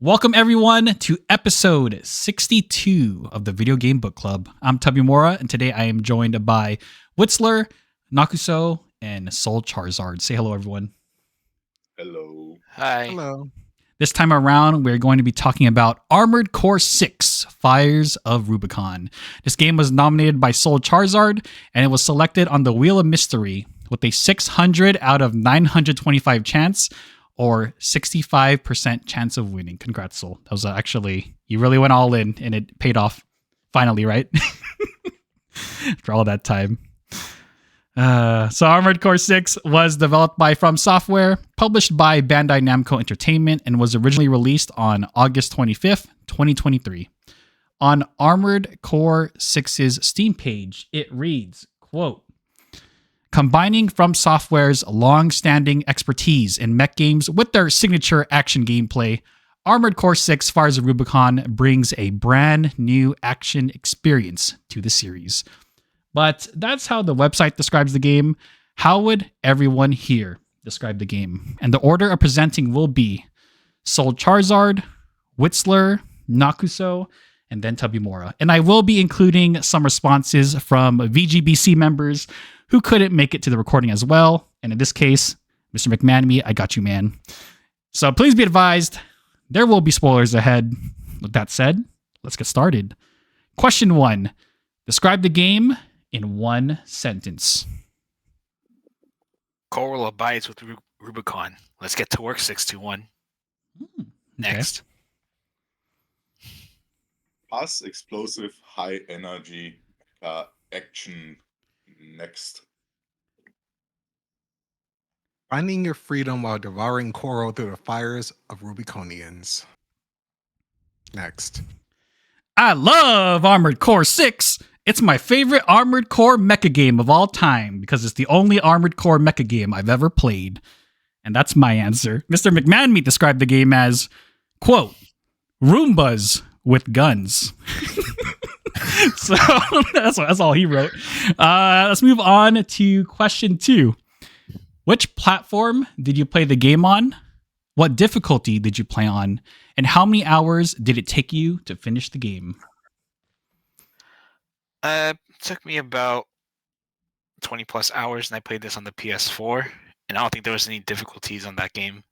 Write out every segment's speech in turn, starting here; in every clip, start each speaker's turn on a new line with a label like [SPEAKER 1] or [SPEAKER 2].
[SPEAKER 1] Welcome everyone to episode 62 of the Video Game Book Club. I'm Tabimura, and today I am joined by Whitzler, Nakuso, and Soul Charizard. Say hello, everyone.
[SPEAKER 2] Hello.
[SPEAKER 3] Hi.
[SPEAKER 4] Hello.
[SPEAKER 1] This time around, we're going to be talking about Armored Core 6, Fires of Rubicon. This game was nominated by Soul Charizard, and it was selected on the Wheel of Mystery with a 600 out of 925 chance, or 65% chance of winning. Congrats, Soul. That was actually, you really went all in, and it paid off finally, right? For all that time. So Armored Core 6 was developed by From Software, published by Bandai Namco Entertainment, and was originally released on August 25th, 2023. On Armored Core 6's Steam page, it reads, quote, combining From Software's long-standing expertise in mech games with their signature action gameplay, Armored Core 6 Fires of Rubicon brings a brand new action experience to the series. But that's how the website describes the game. How would everyone here describe the game? And the order of presenting will be Soul Charizard, Whitzler, Nakuso, and then Tabimura. And I will be including some responses from VGBC members who couldn't make it to the recording as well. And in this case, Mr. McManamy, I got you, man. So please be advised, there will be spoilers ahead. With that said, let's get started. Question 1. Describe the game in one sentence.
[SPEAKER 3] Coral abides with Rubicon. Let's get to work, 621. Next.
[SPEAKER 2] Fast, explosive, high energy action. Next.
[SPEAKER 4] Finding your freedom while devouring coral through the fires of Rubiconians. Next.
[SPEAKER 1] I love Armored Core 6. It's my favorite Armored Core mecha game of all time because it's the only Armored Core mecha game I've ever played. And that's my answer. Mr. McManamy described the game as, quote, Roombas with guns. So that's all he wrote. Let's move on to question 2. Which platform did you play the game on? What difficulty did you play on? And how many hours did it take you to finish the game?
[SPEAKER 3] It took me about 20 plus hours, and I played this on the PS4. And I don't think there was any difficulties on that game.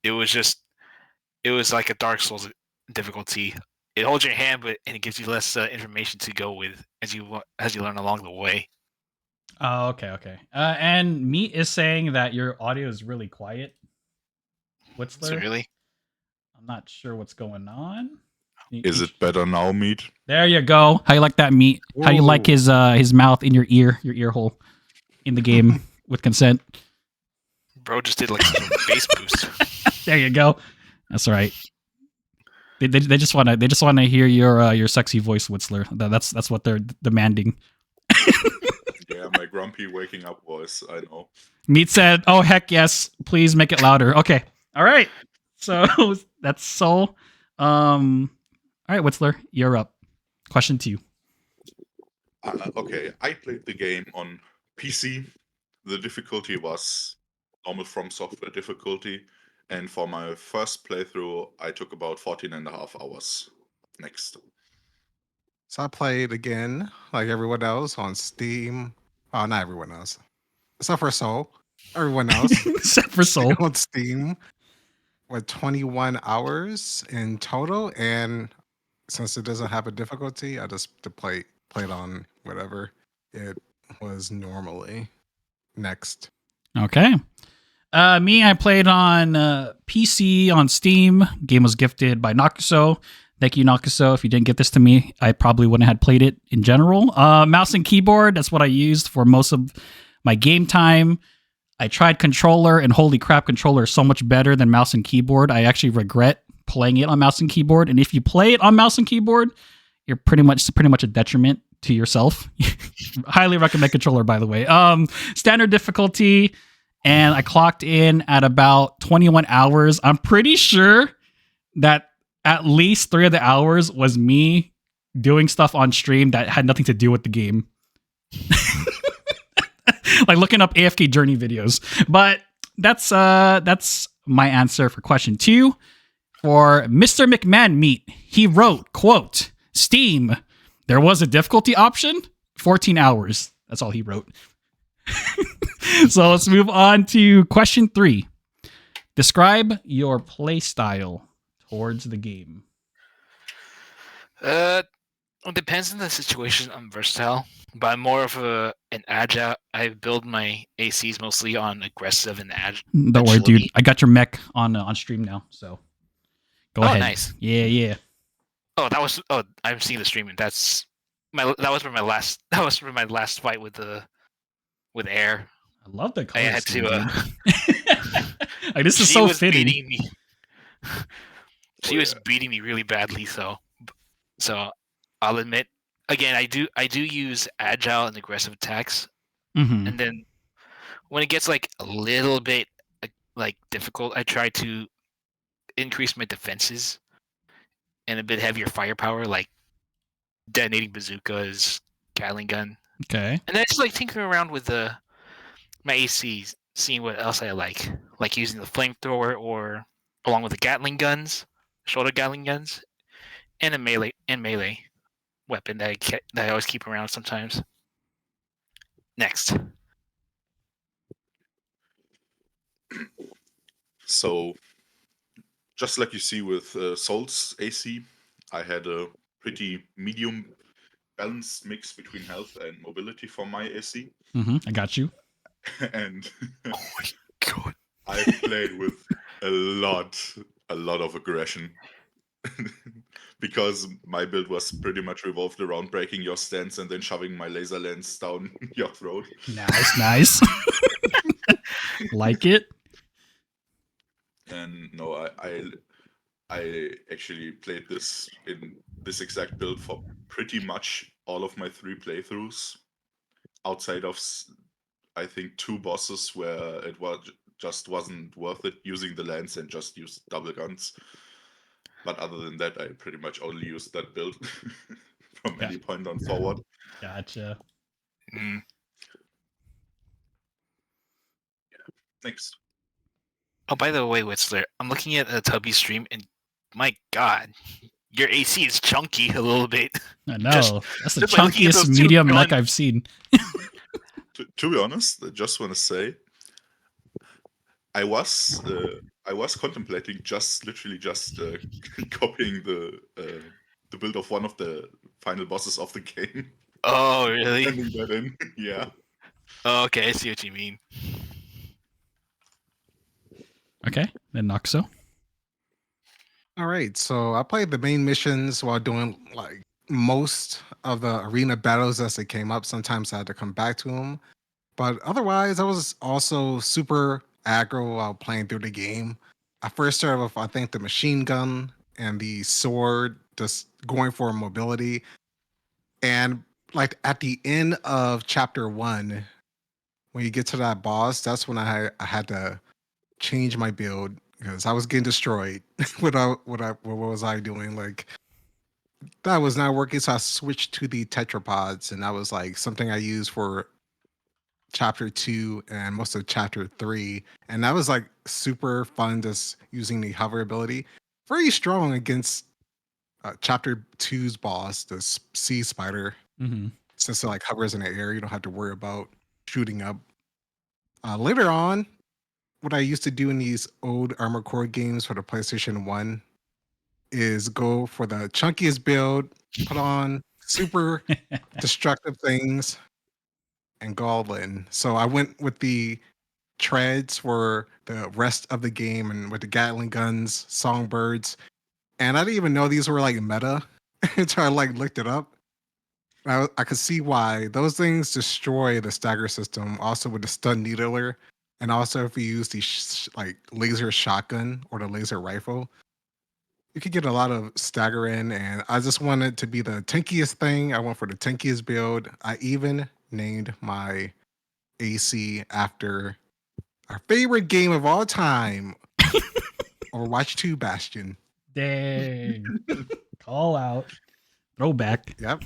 [SPEAKER 3] It was like a Dark Souls difficulty. It holds your hand, and it gives you less information to go with as you learn along the way.
[SPEAKER 1] Oh, okay. And Meat is saying that your audio is really quiet. What's there?
[SPEAKER 3] So really?
[SPEAKER 1] I'm not sure what's going on.
[SPEAKER 2] Is it better now, Meat?
[SPEAKER 1] There you go. How you like that, Meat? How you like his mouth in your ear hole in the game with consent?
[SPEAKER 3] Bro just did like a bass boost.
[SPEAKER 1] There you go. That's right. They just want to hear your sexy voice, Whitzler. That's what they're demanding.
[SPEAKER 2] Yeah, my grumpy waking up voice. I know.
[SPEAKER 1] Meat said, "Oh heck yes, please make it louder." Okay, all right. So that's Soul. All right, Whitzler, you're up. Question 2.
[SPEAKER 2] Okay, I played the game on PC. The difficulty was normal From Software difficulty. And for my first playthrough, I took about 14 and a half hours. Next.
[SPEAKER 4] So I played again, like everyone else, on Steam. Oh, not everyone else. Except for Soul. Everyone else.
[SPEAKER 1] Except for Soul.
[SPEAKER 4] On Steam. With 21 hours in total. And since it doesn't have a difficulty, I just played on whatever it was normally. Next.
[SPEAKER 1] Okay. I played on PC on Steam. Game was gifted by Nakuso. Thank you, Nakuso. If you didn't get this to me, I probably wouldn't have played it in general. Mouse and keyboard, that's what I used for most of my game time. I tried controller, and holy crap, controller is so much better than mouse and keyboard. I actually regret playing it on mouse and keyboard. And if you play it on mouse and keyboard, you're pretty much a detriment to yourself. Highly recommend controller, by the way. Standard difficulty, and I clocked in at about 21 hours. I'm pretty sure that at least 3 of the hours was me doing stuff on stream that had nothing to do with the game. Like looking up AFK journey videos. But that's my answer for question 2. For Mr. McMahon Meat, he wrote, quote, Steam, there was a difficulty option, 14 hours. That's all he wrote. So let's move on to question 3. Describe your play style towards the game.
[SPEAKER 3] It depends on the situation. I'm versatile, but I'm more of an agile. I build my ACs mostly on aggressive and agile.
[SPEAKER 1] Don't worry, dude. I got your mech on stream now, so go ahead.
[SPEAKER 3] Nice.
[SPEAKER 1] Yeah.
[SPEAKER 3] Oh, I'm seeing the streaming. That was for my last fight with Air.
[SPEAKER 1] I love the color
[SPEAKER 3] I had
[SPEAKER 1] scheme,
[SPEAKER 3] to.
[SPEAKER 1] like, this is so fitting.
[SPEAKER 3] Beating me. She was beating me really badly, so I'll admit, again, I do use agile and aggressive attacks, and then when it gets like a little bit like difficult, I try to increase my defenses and a bit heavier firepower, like detonating bazookas, Gatling gun.
[SPEAKER 1] Okay.
[SPEAKER 3] And then I just like tinkering around with my ACs, seeing what else I like using the flamethrower or along with the Gatling guns, shoulder Gatling guns, and a melee weapon that I always keep around sometimes. Next.
[SPEAKER 2] So, just like you see with Soul's AC, I had a pretty medium balanced mix between health and mobility for my AC.
[SPEAKER 1] I got you.
[SPEAKER 2] And
[SPEAKER 3] oh my god,
[SPEAKER 2] I played with a lot of aggression. Because my build was pretty much revolved around breaking your stance and then shoving my laser lens down your throat.
[SPEAKER 1] Nice. Like it.
[SPEAKER 2] And no, I actually played this in this exact build for pretty much all of my 3 playthroughs, outside of I think 2 bosses where it just wasn't worth it using the lens and just used double guns. But other than that, I pretty much only used that build from any point on forward.
[SPEAKER 1] Gotcha.
[SPEAKER 2] Yeah. Next.
[SPEAKER 3] Oh, by the way, Whistler, I'm looking at a Tubby stream, and my god, your AC is chunky a little bit.
[SPEAKER 1] I know. That's the
[SPEAKER 3] just like looking at
[SPEAKER 1] chunkiest
[SPEAKER 3] those two
[SPEAKER 1] medium
[SPEAKER 3] gun-
[SPEAKER 1] mech I've seen.
[SPEAKER 2] To be honest, I just want to say, I was contemplating literally just copying the build of one of the final bosses of the game.
[SPEAKER 3] Oh, really?
[SPEAKER 2] Sending that in. Yeah.
[SPEAKER 3] Oh, okay, I see what you mean.
[SPEAKER 1] Okay, then Noxo.
[SPEAKER 4] All right, so I played the main missions while doing like most of the arena battles as they came up. Sometimes I had to come back to them, but otherwise I was also super aggro while playing through the game. I first started with, I think, the machine gun and the sword, just going for mobility. And like at the end of chapter 1, when you get to that boss, that's when I had to change my build because I was getting destroyed. What was I doing? Like, that was not working, so I switched to the tetrapods, and that was like something I used for chapter 2 and most of chapter 3, and that was like super fun, just using the hover ability. Very strong against chapter 2's boss, the sea spider. Since it like hovers in the air, you don't have to worry about shooting up. Later on, what I used to do in these old Armored Core games for the PlayStation 1 is go for the chunkiest build, put on super destructive things, and go all in. So I went with the treads for the rest of the game and with the Gatling guns, songbirds. And I didn't even know these were like meta until I like looked it up. I could see why those things destroy the stagger system. Also with the stun needler, and also if you use the like laser shotgun or the laser rifle, you could get a lot of stagger in. And I just wanted to be the tankiest thing. I went for the tankiest build. I even named my AC after our favorite game of all time, Overwatch 2 Bastion.
[SPEAKER 1] Dang. Call out. Throwback.
[SPEAKER 4] Yep.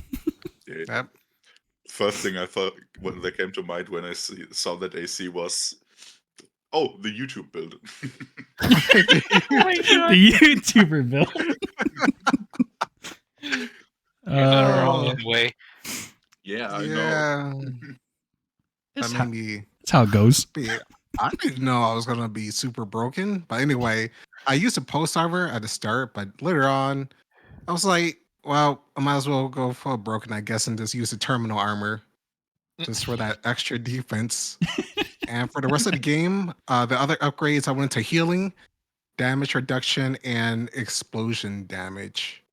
[SPEAKER 2] Yeah.
[SPEAKER 4] Yep.
[SPEAKER 2] First thing I thought that came to mind when I saw that AC was Oh, the YouTube build.
[SPEAKER 3] Oh my god.
[SPEAKER 1] The YouTuber build.
[SPEAKER 3] You're not wrong
[SPEAKER 4] Oh.
[SPEAKER 3] in a way.
[SPEAKER 2] Yeah, I know.
[SPEAKER 4] Yeah,
[SPEAKER 1] That's
[SPEAKER 4] that
[SPEAKER 1] how,
[SPEAKER 4] made me.
[SPEAKER 1] that's how it goes.
[SPEAKER 4] I didn't know I was gonna be super broken. But anyway, I used a post armor at the start, but later on, I was like, well, I might as well go full broken, I guess, and just use the terminal armor just for that extra defense. And for the rest of the game, the other upgrades I went to healing, damage reduction, and explosion damage.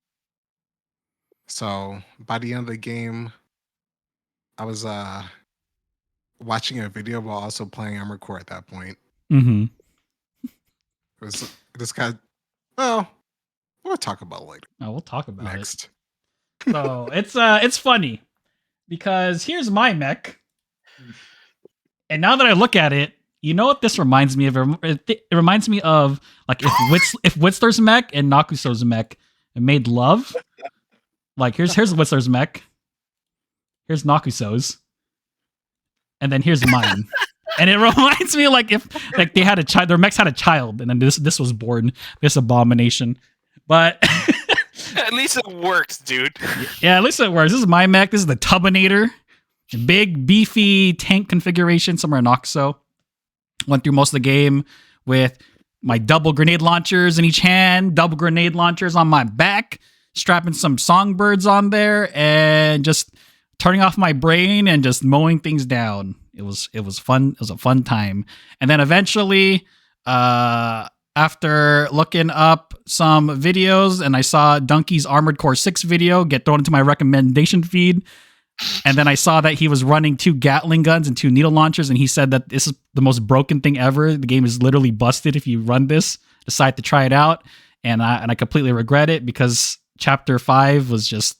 [SPEAKER 4] So by the end of the game, I was watching a video while also playing Armored Core at that point.
[SPEAKER 1] Mm-hmm.
[SPEAKER 4] It was this guy. Well, we'll talk about it later.
[SPEAKER 1] Oh, we'll talk about
[SPEAKER 4] Next.
[SPEAKER 1] it. So it's funny because here's my mech, and now that I look at it, you know what this reminds me of? It reminds me of like if Whistler's mech and Nakuso's mech made love. Like here's Whistler's mech, here's Nakuso's, and then here's mine. And it reminds me like if like they had a child, their mechs had a child, and then this was born, this abomination. But
[SPEAKER 3] At least it works, dude.
[SPEAKER 1] yeah, at least it works. This is my mech. This is the Tubinator. Big, beefy tank configuration somewhere in Oxo. Went through most of the game with my double grenade launchers in each hand, double grenade launchers on my back, strapping some songbirds on there, and just turning off my brain and just mowing things down. It was fun. It was a fun time. And then eventually, after looking up some videos, and I saw Donkey's Armored Core 6 video get thrown into my recommendation feed. And then I saw that he was running 2 Gatling guns and 2 needle launchers, and he said that this is the most broken thing ever. The game is literally busted if you run this. Decide to try it out, and I completely regret it because Chapter 5 was just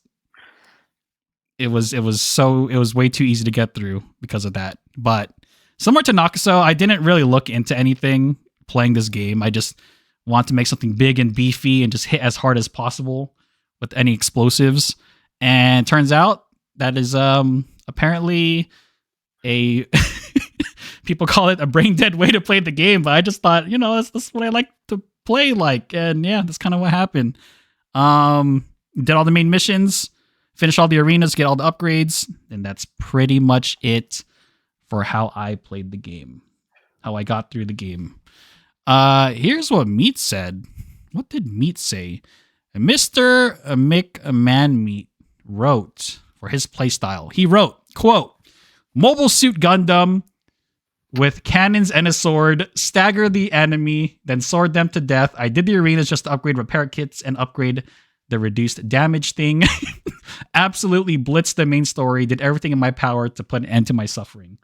[SPEAKER 1] it was way too easy to get through because of that. But similar to Nakuso, I didn't really look into anything playing this game. I just want to make something big and beefy and just hit as hard as possible with any explosives. And turns out that is apparently a people call it a brain dead way to play the game, but I just thought, that's what I like to play like. And yeah, that's kind of what happened. Did all the main missions, finished all the arenas, get all the upgrades, and that's pretty much it for how I played the game, how I got through the game. Here's what Meat said. What did Meat say? Mr. McMahon wrote for his playstyle. He wrote, quote, Mobile Suit Gundam with cannons and a sword, stagger the enemy, then sword them to death. I did the arenas just to upgrade repair kits and upgrade the reduced damage thing. Absolutely blitzed the main story, did everything in my power to put an end to my suffering.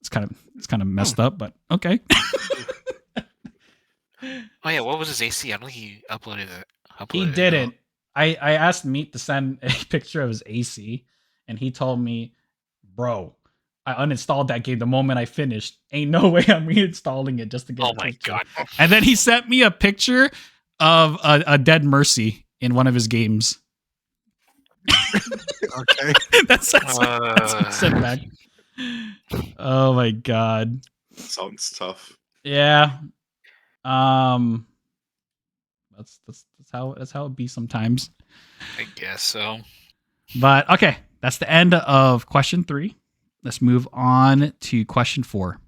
[SPEAKER 1] It's kind of messed up, but okay.
[SPEAKER 3] Oh yeah, what was his AC? I don't think he uploaded it.
[SPEAKER 1] He didn't. I asked Meat to send a picture of his AC, and he told me, bro, I uninstalled that game the moment I finished. Ain't no way I'm reinstalling it just to get
[SPEAKER 3] Oh
[SPEAKER 1] a
[SPEAKER 3] my
[SPEAKER 1] picture.
[SPEAKER 3] god.
[SPEAKER 1] And then he sent me a picture of a Dead Mercy in one of his games.
[SPEAKER 4] Okay.
[SPEAKER 1] that's what he sent back. Oh my god.
[SPEAKER 2] Sounds tough.
[SPEAKER 1] Yeah. That's how it be sometimes.
[SPEAKER 3] I guess so.
[SPEAKER 1] But okay, that's the end of question 3. Let's move on to question 4.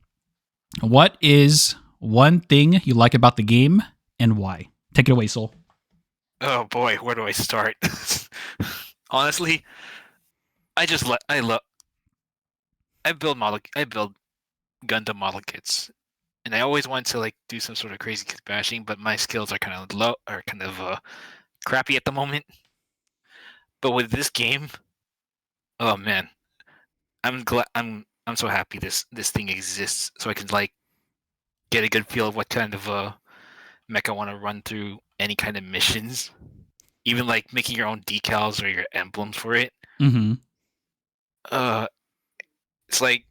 [SPEAKER 1] What is one thing you like about the game and why? Take it away, Soul.
[SPEAKER 3] Oh boy, where do I start? Honestly, I build Gundam model kits, and I always wanted to like do some sort of crazy kit bashing, but my skills are kind of crappy at the moment. But with this game, oh man, I'm so happy this thing exists, so I can like get a good feel of what kind of mech I want to run through any kind of missions, even like making your own decals or your emblems for it.
[SPEAKER 1] Mm-hmm.
[SPEAKER 3] It's like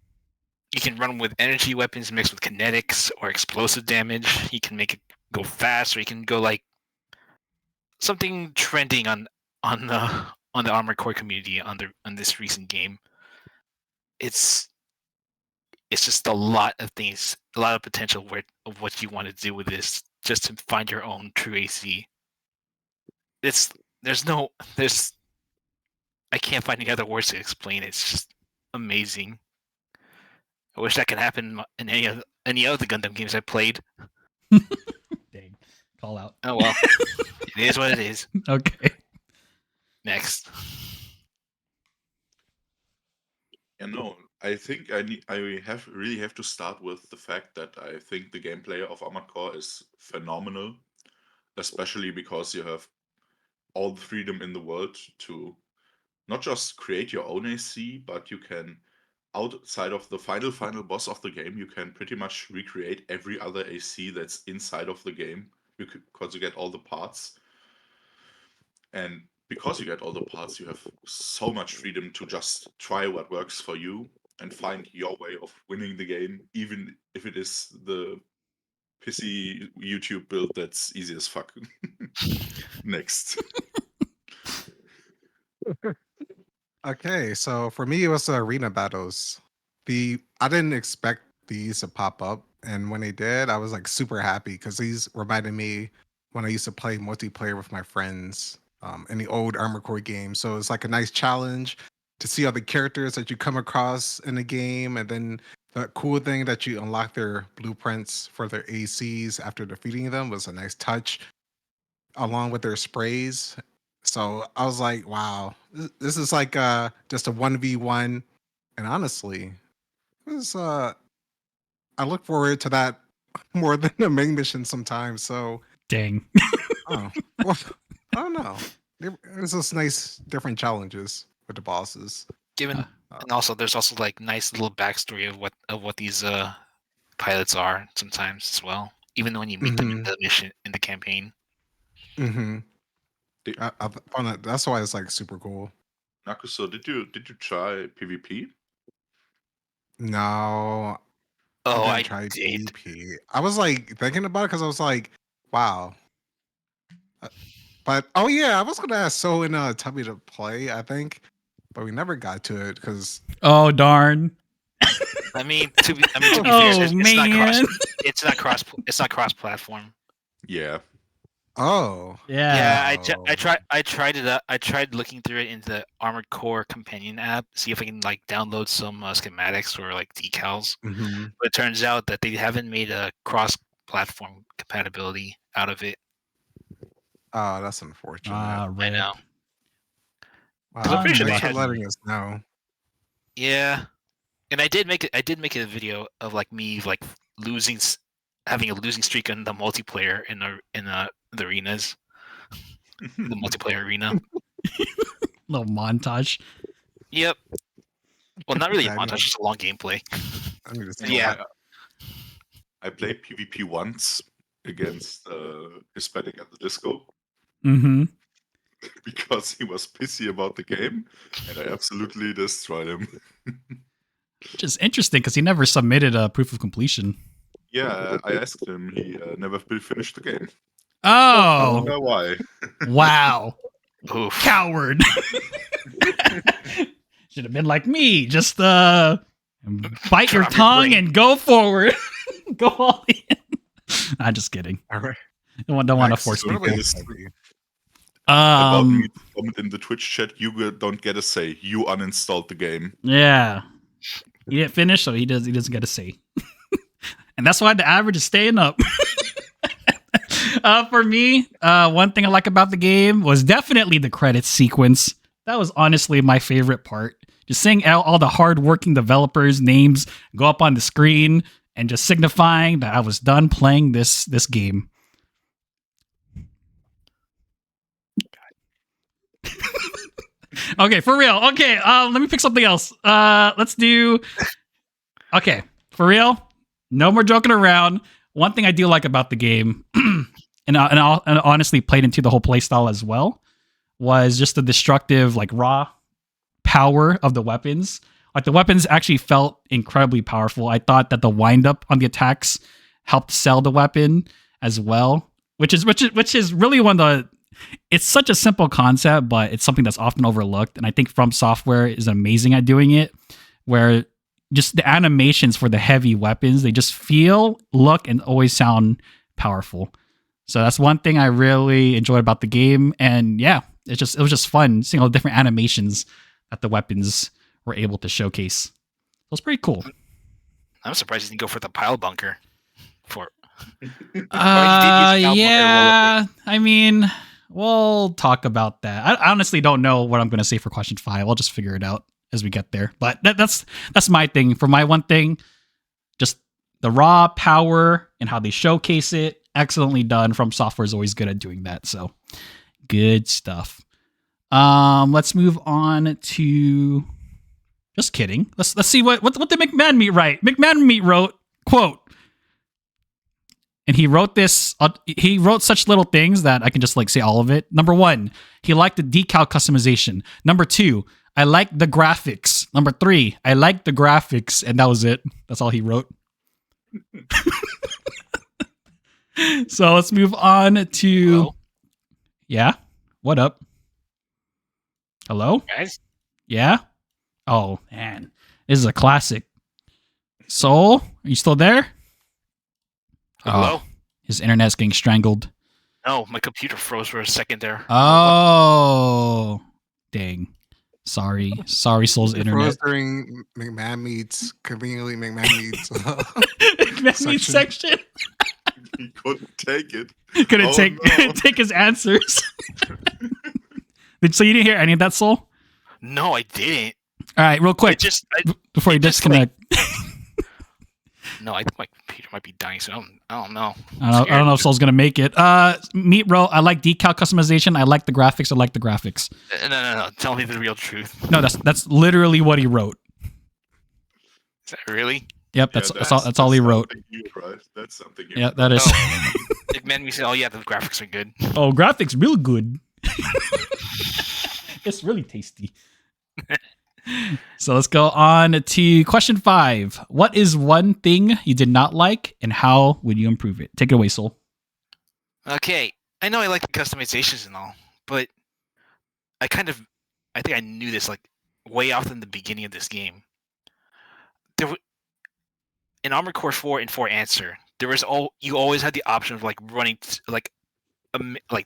[SPEAKER 3] you can run with energy weapons mixed with kinetics or explosive damage. You can make it go fast, or you can go like something trending on the Armored Core community on this recent game. It's it's just a lot of things, a lot of potential of what you want to do with this, just to find your own true AC. There's I can't find any other words to explain it. It's just amazing. I wish that could happen in any other Gundam games I played.
[SPEAKER 1] Dang. Call out.
[SPEAKER 3] Oh well, it is what it is.
[SPEAKER 1] Okay.
[SPEAKER 3] Next.
[SPEAKER 2] Yeah, no, I think I really have to start with the fact that I think the gameplay of Armored Core is phenomenal, especially because you have all the freedom in the world to not just create your own AC, but you can, outside of the final boss of the game, you can pretty much recreate every other AC that's inside of the game because you get all the parts. And because you get all the parts, you have so much freedom to just try what works for you and find your way of winning the game, even if it is the pissy YouTube build that's easy as fuck. Next.
[SPEAKER 4] Okay, so for me, it was the arena battles. I didn't expect these to pop up, and when they did, I was like super happy because these reminded me when I used to play multiplayer with my friends in the old Armored Core games. So it's like a nice challenge to see all the characters that you come across in the game, and then the cool thing that you unlock their blueprints for their ACs after defeating them was a nice touch, along with their sprays. So I was like, wow, this is like just a 1v1. And honestly, it was I look forward to that more than the main mission sometimes. So
[SPEAKER 1] Dang.
[SPEAKER 4] oh, well, I don't know. There's just nice different challenges with the bosses.
[SPEAKER 3] Given and also there's also like nice little backstory of what these pilots are sometimes as well. Even when you meet them in the mission in the campaign.
[SPEAKER 4] Mm-hmm. I found that that's why it's like super cool.
[SPEAKER 2] Nakuso, did you try PvP?
[SPEAKER 4] No,
[SPEAKER 3] Oh,
[SPEAKER 4] I
[SPEAKER 3] I
[SPEAKER 4] didn't try
[SPEAKER 3] did.
[SPEAKER 4] PvP. I was like thinking about it because I was like, wow. But oh yeah, I was gonna ask So and Tubby to play, I think, but we never got to it because
[SPEAKER 1] Oh darn.
[SPEAKER 3] I mean, to be fair,
[SPEAKER 1] Oh,
[SPEAKER 3] it's
[SPEAKER 1] man.
[SPEAKER 3] it's not cross platform.
[SPEAKER 2] Yeah.
[SPEAKER 4] oh
[SPEAKER 1] Yeah.
[SPEAKER 3] Yeah, I tried it. I tried looking through it in the Armored Core companion app, see if I can like download some schematics or like decals.
[SPEAKER 4] mhm.
[SPEAKER 3] But it turns out that they haven't made a cross-platform compatibility out of it.
[SPEAKER 4] Oh, that's unfortunate.
[SPEAKER 1] Ah,
[SPEAKER 3] I
[SPEAKER 1] rip.
[SPEAKER 3] know.
[SPEAKER 4] Wow,
[SPEAKER 3] I'm pretty sure
[SPEAKER 4] thanks
[SPEAKER 3] they
[SPEAKER 4] for
[SPEAKER 3] had-
[SPEAKER 4] letting us know.
[SPEAKER 3] Yeah, and I did make a video of like me like having a losing streak in the multiplayer in the arenas, the multiplayer arena.
[SPEAKER 1] Little montage.
[SPEAKER 3] Yep. Well, not really a
[SPEAKER 4] Yeah, I
[SPEAKER 3] montage,
[SPEAKER 4] need-
[SPEAKER 3] just a long gameplay.
[SPEAKER 4] I need to see
[SPEAKER 3] Yeah.
[SPEAKER 4] that.
[SPEAKER 2] I played PvP once against Hispanic at the disco
[SPEAKER 1] Mm-hmm.
[SPEAKER 2] because he was pissy about the game, and I absolutely destroyed him.
[SPEAKER 1] Which is interesting because he never submitted a proof of completion.
[SPEAKER 2] Yeah, I asked him. He never finished the game. I
[SPEAKER 1] Oh,
[SPEAKER 2] wonder why.
[SPEAKER 1] wow.
[SPEAKER 3] Oof.
[SPEAKER 1] Coward. Should have been like me. Just bite your
[SPEAKER 3] Drop your
[SPEAKER 1] tongue
[SPEAKER 3] brain.
[SPEAKER 1] and go forward. Go all in. I'm just kidding.
[SPEAKER 4] All right.
[SPEAKER 1] Don't want to
[SPEAKER 4] Next,
[SPEAKER 1] force
[SPEAKER 4] what
[SPEAKER 1] people.
[SPEAKER 4] about you,
[SPEAKER 2] Yes.
[SPEAKER 4] Tubby?
[SPEAKER 2] About me to comment in the Twitch chat, you don't get a say. You uninstalled the game.
[SPEAKER 1] Yeah. He didn't finish, so he doesn't get a say. And that's why the average is staying up. For me, one thing I like about the game was definitely the credits sequence. That was honestly my favorite part. Just seeing all the hardworking developers' names go up on the screen and just signifying that I was done playing this game. Okay, for real. Okay, let me pick something else. Let's do. Okay, for real. No more joking around. One thing I do like about the game, and honestly played into the whole playstyle as well, was just the destructive, like raw power of the weapons. Like the weapons actually felt incredibly powerful. I thought that the wind up on the attacks helped sell the weapon as well, which is really one of the. It's such a simple concept, but it's something that's often overlooked. And I think From Software is amazing at doing it, where just the animations for the heavy weapons, they just feel, look, and always sound powerful. So that's one thing I really enjoyed about the game. And yeah, it was just fun seeing all the different animations that the weapons were able to showcase. It was pretty cool.
[SPEAKER 3] I'm surprised you didn't go for the pile bunker. Yeah.
[SPEAKER 1] I mean, we'll talk about that. I honestly don't know what I'm going to say for question 5. I'll just figure it out as we get there. But that's my thing. For my one thing, just the raw power and how they showcase it. Excellently done. From Software is always good at doing that. So good stuff. Let's move on to. Just kidding. Let's see what did McMahon Meat write. McMahon Meat wrote, quote, and he wrote this. He wrote such little things that I can just like say all of it. Number 1, he liked the decal customization. Number 2, I like the graphics. Number 3, I like the graphics, and that was it. That's all he wrote. So let's move on to.
[SPEAKER 3] Hello?
[SPEAKER 1] Yeah. What up? Hello,
[SPEAKER 3] Guys?
[SPEAKER 1] Yeah. Oh man, this is a classic. Soul, are you still there?
[SPEAKER 3] Hello?
[SPEAKER 1] Oh, his internet's getting strangled.
[SPEAKER 3] No, my computer froze for a second there.
[SPEAKER 1] Oh, dang. Sorry, Soul's
[SPEAKER 4] It
[SPEAKER 1] internet.
[SPEAKER 4] froze during McMahon Meets, conveniently McMahon Meets.
[SPEAKER 1] McMahon section.
[SPEAKER 2] He couldn't take it.
[SPEAKER 1] Couldn't
[SPEAKER 2] Oh,
[SPEAKER 1] take
[SPEAKER 2] no.
[SPEAKER 1] take his answers. So you didn't hear any of that, Soul?
[SPEAKER 3] No, I didn't.
[SPEAKER 1] All right, real quick, before you
[SPEAKER 3] it just,
[SPEAKER 1] disconnect.
[SPEAKER 3] No, I think my computer might be dying, so I don't know.
[SPEAKER 1] I don't know if Soul's gonna make it. Meat Row, I like decal customization. I like the graphics. I like the graphics.
[SPEAKER 3] No. Tell me the real truth.
[SPEAKER 1] No, that's literally what he wrote.
[SPEAKER 3] Is that really?
[SPEAKER 1] Yep, that's all he wrote.
[SPEAKER 2] That's something.
[SPEAKER 1] Yeah, that is.
[SPEAKER 3] McMahon, we said, oh yeah, the graphics are good.
[SPEAKER 1] Oh, graphics real good. It's really tasty. So let's go on to question 5. What is one thing you did not like, and how would you improve it? Take it away, Soul.
[SPEAKER 3] Okay, I know I like the customizations and all, but I think I knew this like way off in the beginning of this game. In Armored Core 4 and 4 Answer, you always had the option of like running like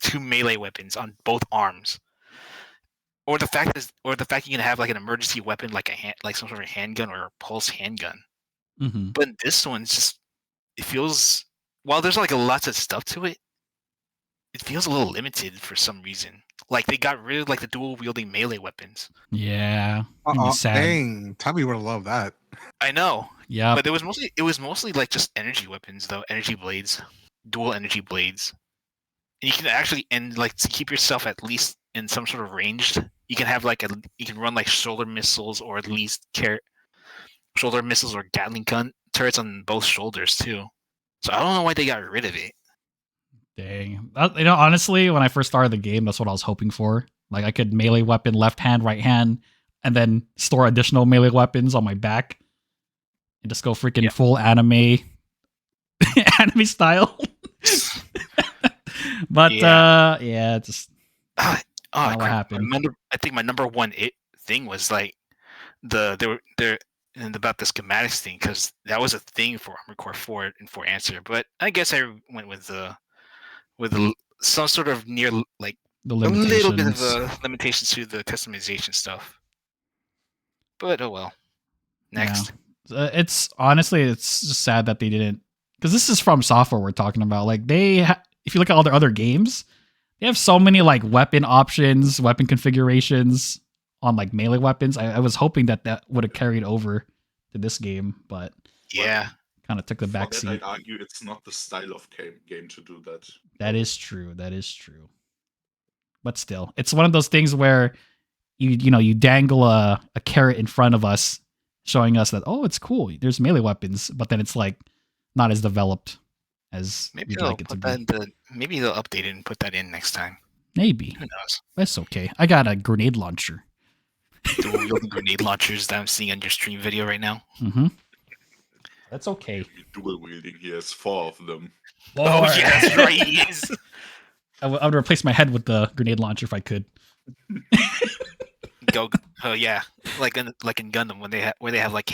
[SPEAKER 3] 2 melee weapons on both arms, or the fact you can have like an emergency weapon like some sort of handgun or a pulse handgun.
[SPEAKER 1] Mm-hmm.
[SPEAKER 3] But this one's it feels, while there's like lots of stuff to it, it feels a little limited for some reason. Like they got rid of like the dual wielding melee weapons.
[SPEAKER 1] Yeah. Sad.
[SPEAKER 4] Dang, Tommy would have loved that.
[SPEAKER 3] I know.
[SPEAKER 1] Yeah.
[SPEAKER 3] But it was mostly like just energy weapons though, energy blades, dual energy blades. And you can actually to keep yourself at least in some sort of ranged. You can have you can run like shoulder missiles, or at least shoulder missiles or Gatling gun turrets on both shoulders too. So I don't know why they got rid of it.
[SPEAKER 1] Dang. Honestly, when I first started the game, that's what I was hoping for. Like I could melee weapon left hand, right hand, and then store additional melee weapons on my back. And just go freaking full anime style. But just what happened.
[SPEAKER 3] I think my number one thing was like they're about the schematics thing, because that was a thing for Armored Core 4 and 4 Answer. But I guess I went with some sort of near like
[SPEAKER 1] the
[SPEAKER 3] a little bit of
[SPEAKER 1] limitations.
[SPEAKER 3] a limitation to the customization stuff. But oh well. Next.
[SPEAKER 1] Yeah. It's just sad that they didn't, because this is From Software we're talking about. Like if you look at all their other games, they have so many like weapon options, weapon configurations on like melee weapons. I was hoping that would have carried over to this game, but
[SPEAKER 3] Yeah.
[SPEAKER 1] kind of took the back seat.
[SPEAKER 2] I'd argue it's not the style of game to do that.
[SPEAKER 1] That is true. But still, it's one of those things where you dangle a carrot in front of us, showing us that, oh, it's cool, there's melee weapons, but then it's like not as developed as
[SPEAKER 3] Maybe
[SPEAKER 1] we'd like it to be.
[SPEAKER 3] Maybe they'll update it and put that in next time.
[SPEAKER 1] Maybe.
[SPEAKER 3] Who knows?
[SPEAKER 1] That's okay. I got a grenade launcher.
[SPEAKER 3] Dual wielding grenade launchers that I'm seeing on your stream video right now.
[SPEAKER 1] Mm-hmm. That's okay.
[SPEAKER 2] Dual wielding, he has 4 of them.
[SPEAKER 3] Oh yeah, that's right. He is.
[SPEAKER 1] I would replace my head with the grenade launcher if I could.
[SPEAKER 3] go. Oh yeah, like in Gundam when they have like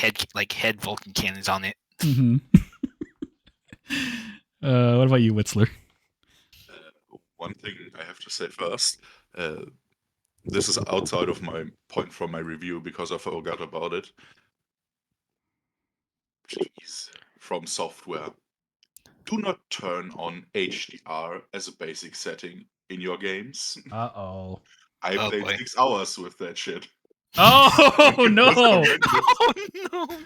[SPEAKER 3] head Vulcan cannons on it.
[SPEAKER 1] Mm-hmm. What about you, Witzler?
[SPEAKER 2] One thing I have to say first, this is outside of my point from my review because I forgot about it. Please, from software, do not turn on HDR as a basic setting in your games.
[SPEAKER 1] Uh-oh.
[SPEAKER 2] I
[SPEAKER 3] Oh,
[SPEAKER 2] played
[SPEAKER 3] boy.
[SPEAKER 2] 6 hours with that shit.
[SPEAKER 1] Oh
[SPEAKER 2] It was
[SPEAKER 1] no!
[SPEAKER 2] horrendous.
[SPEAKER 3] Oh no!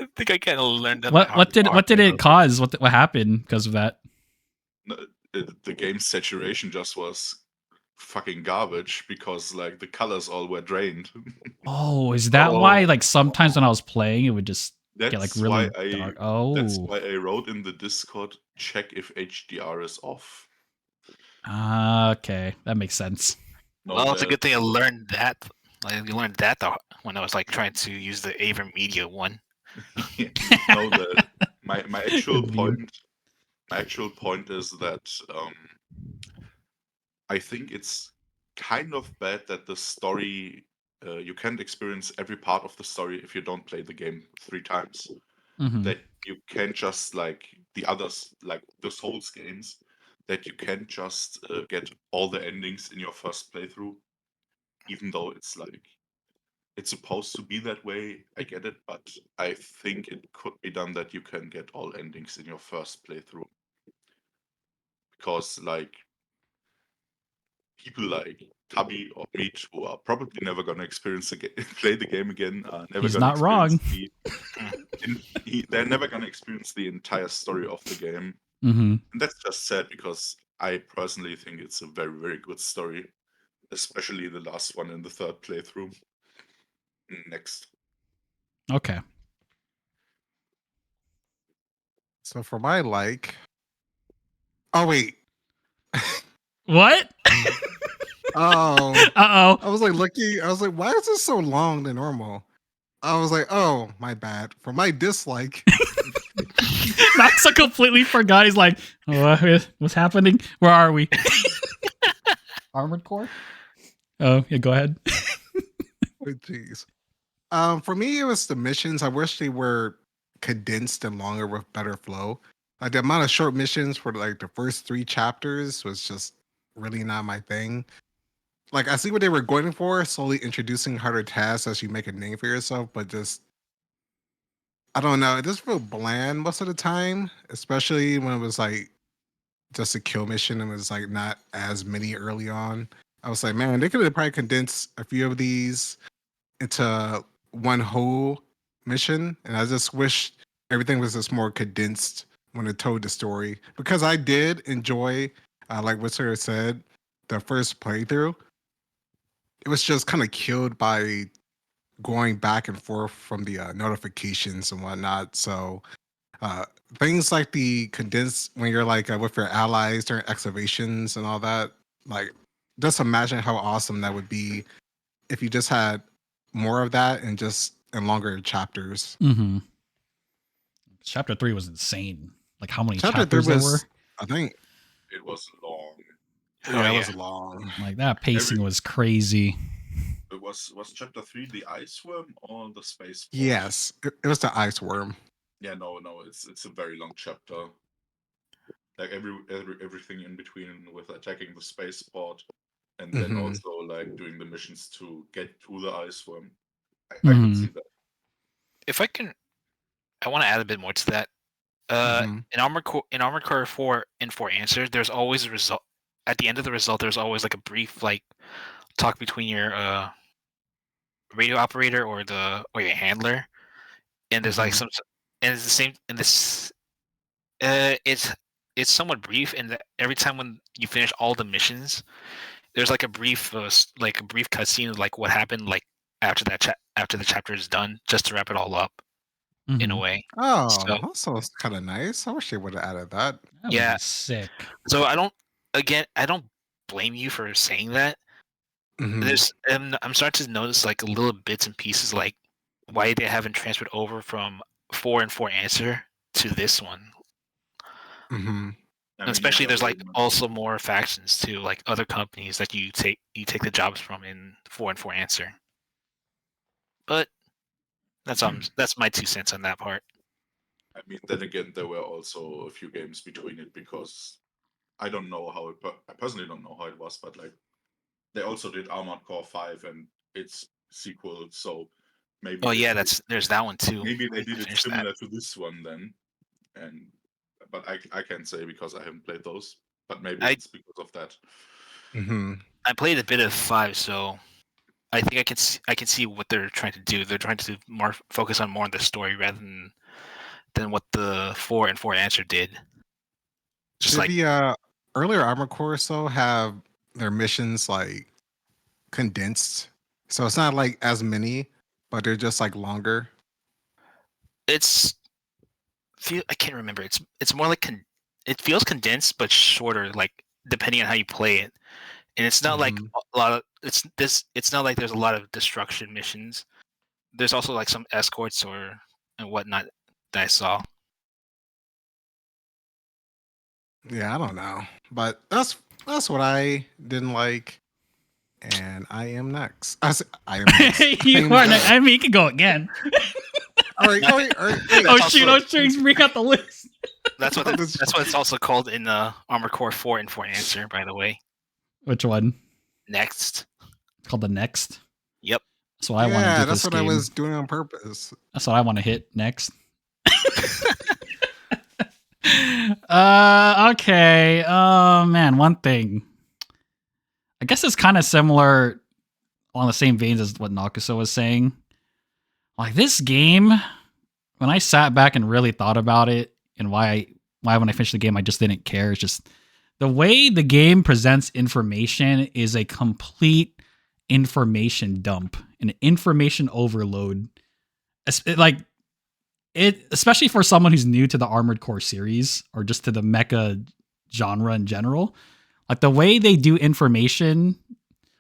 [SPEAKER 3] I think I kind of learned that.
[SPEAKER 1] What did it cause? What happened because of that?
[SPEAKER 2] No, the game saturation just was fucking garbage because like the colors all were drained.
[SPEAKER 1] Oh, is that why?
[SPEAKER 3] Oh.
[SPEAKER 1] Like sometimes when I was playing, it would just get like
[SPEAKER 2] That's
[SPEAKER 1] really
[SPEAKER 2] why
[SPEAKER 1] dark.
[SPEAKER 2] that's
[SPEAKER 1] Oh,
[SPEAKER 2] why I wrote in the Discord, check if HDR is off.
[SPEAKER 1] okay, that makes sense.
[SPEAKER 2] No,
[SPEAKER 3] Well, it's a
[SPEAKER 2] the-
[SPEAKER 3] good thing I learned that. I learned that though when I was like trying to use the AverMedia one.
[SPEAKER 2] no, my actual
[SPEAKER 1] Good view.
[SPEAKER 2] point is that I think it's kind of bad that the story you can't experience every part of the story if you don't play the game 3 times.
[SPEAKER 1] Mhm.
[SPEAKER 2] That you can't just like the others, like the Souls games, that you can't just get all the endings in your first playthrough, even though it's like it's supposed to be that way. I get it, but I think it could be done that you can get all endings in your first playthrough, because like people like Tubby or Meat, who are probably never gonna experience play the game again, are never
[SPEAKER 1] He's
[SPEAKER 2] gonna
[SPEAKER 1] not wrong.
[SPEAKER 2] they're never gonna experience the entire story of the game.
[SPEAKER 1] Mhm.
[SPEAKER 2] And that's just sad because I personally think it's a very, very good story, especially the last one in the third playthrough. Next.
[SPEAKER 1] Okay.
[SPEAKER 4] So for my like, oh wait,
[SPEAKER 1] What?
[SPEAKER 4] oh,
[SPEAKER 1] Uh-oh.
[SPEAKER 4] I was like looking. I was like, why is this so long than normal? I was like, oh, my bad. For my dislike,
[SPEAKER 1] Max completely forgot. He's like, what's happening? Where are we? Armored Core? Oh, yeah, go ahead.
[SPEAKER 4] oh, jeez. For me, it was the missions. I wish they were condensed and longer with better flow. Like the amount of short missions for like the first 3 chapters was just really not my thing. Like I see what they were going for, slowly introducing harder tasks as you make a name for yourself, but just I don't know, it just felt bland most of the time, especially when it was like just a kill mission and was like not as many early on. I was like, man, they could have probably condensed a few of these into one whole mission, and I just wish everything was just more condensed when it told the story. Because I did enjoy, like what Sarah said, the first playthrough. It was just kind of killed by going back and forth from the notifications and whatnot. So uh, things like the condensed when you're like with your allies during excavations and all that, like just imagine how awesome that would be if you just had more of that and just in longer chapters.
[SPEAKER 1] Mm-hmm. Chapter 3 was insane. Like how many
[SPEAKER 4] Chapter 3
[SPEAKER 1] chapters there were?
[SPEAKER 4] was, I think,
[SPEAKER 2] It was long.
[SPEAKER 4] yeah, it
[SPEAKER 3] yeah.
[SPEAKER 4] was long.
[SPEAKER 1] Like that pacing was crazy.
[SPEAKER 2] It was chapter 3 the ice worm or the space port?
[SPEAKER 4] Yes, it was the ice worm.
[SPEAKER 2] Yeah, no, it's a very long chapter. Like everything in between with attacking the spaceport and then
[SPEAKER 4] Mhm.
[SPEAKER 2] also like doing the missions to get to the ice worm. I could
[SPEAKER 1] Mhm.
[SPEAKER 2] see that.
[SPEAKER 3] If I can, I want to add a bit more to that.
[SPEAKER 4] Mhm.
[SPEAKER 3] In Armored Core 4 and 4 Answer, there's always a result. At the end of the result, there's always like a brief like talk between your radio operator or your handler, and there's like
[SPEAKER 4] Mhm.
[SPEAKER 3] some, and it's the same. And this, it's somewhat brief, and every time when you finish all the missions, there's like a brief cutscene of like what happened like after after the chapter is done, just to wrap it all up in a
[SPEAKER 1] Mhm.
[SPEAKER 3] way.
[SPEAKER 4] Oh,
[SPEAKER 3] So
[SPEAKER 4] that sounds kind of nice. I wish they would have added that.
[SPEAKER 1] That would
[SPEAKER 3] yeah,
[SPEAKER 1] be sick.
[SPEAKER 3] so I don't blame you for saying that.
[SPEAKER 4] Mhm.
[SPEAKER 3] I'm starting to notice like little bits and pieces like why they haven't transferred over from 4 and 4 Answer to this one.
[SPEAKER 4] Mhm.
[SPEAKER 2] I mean,
[SPEAKER 3] Especially
[SPEAKER 2] yeah,
[SPEAKER 3] there's
[SPEAKER 2] very
[SPEAKER 3] like
[SPEAKER 2] much.
[SPEAKER 3] also more factions too, like other companies that you take the jobs from in 4 and 4 Answer. But that's my 2 cents on that part.
[SPEAKER 2] I mean, then again, there were also a few games between it because I don't know how it. I personally don't know how it was, but like they also did Armored Core 5 and its sequel, so maybe
[SPEAKER 3] Oh
[SPEAKER 2] they
[SPEAKER 3] yeah,
[SPEAKER 2] did,
[SPEAKER 3] there's that one too.
[SPEAKER 2] maybe
[SPEAKER 3] I
[SPEAKER 2] they
[SPEAKER 3] need to
[SPEAKER 2] did it
[SPEAKER 3] finish that.
[SPEAKER 2] similar to this one then, and but I can't say because I haven't played those, but maybe it's because of that.
[SPEAKER 4] Mm-hmm.
[SPEAKER 3] I played a bit of 5, so I think I can see what they're trying to do. They're trying to more focus on more on the story rather than what the 4 and 4 Answer did. Just
[SPEAKER 4] Did
[SPEAKER 3] like
[SPEAKER 4] the earlier Armored Core so have their missions like condensed? So it's not like as many, but they're just like longer.
[SPEAKER 3] it's I can't remember. It's more like it feels condensed but shorter, like depending on how you play it. And it's not like
[SPEAKER 4] Mhm.
[SPEAKER 3] a lot of it's not like there's a lot of destruction missions. There's also like some escorts and whatnot that I saw.
[SPEAKER 4] Yeah, I don't know, but that's what I didn't like, and I am next. I am next.
[SPEAKER 1] You are. I mean, you can go again.
[SPEAKER 4] All right. Hey,
[SPEAKER 1] Oh
[SPEAKER 3] That's
[SPEAKER 1] shoot!
[SPEAKER 3] also-
[SPEAKER 1] Oh strings, bring out the list.
[SPEAKER 3] That's what it's also called in Armored Core 4 and 4 Answer, by the way.
[SPEAKER 1] Which one?
[SPEAKER 3] Next.
[SPEAKER 1] It's called the next.
[SPEAKER 3] Yep.
[SPEAKER 1] That's what I want to do.
[SPEAKER 4] Yeah, that's
[SPEAKER 1] This
[SPEAKER 4] what I
[SPEAKER 1] game.
[SPEAKER 4] was doing on purpose.
[SPEAKER 1] That's what I want to hit next. Okay. Man, one thing. I guess it's kind of similar on the same veins as what Nakuso was saying. Like this game, when I sat back and really thought about it and why when I finished the game I just didn't care. It's just the way the game presents information is a complete information dump, an information overload. Especially for someone who's new to the Armored Core series or just to the mecha genre in general. Like the way they do information,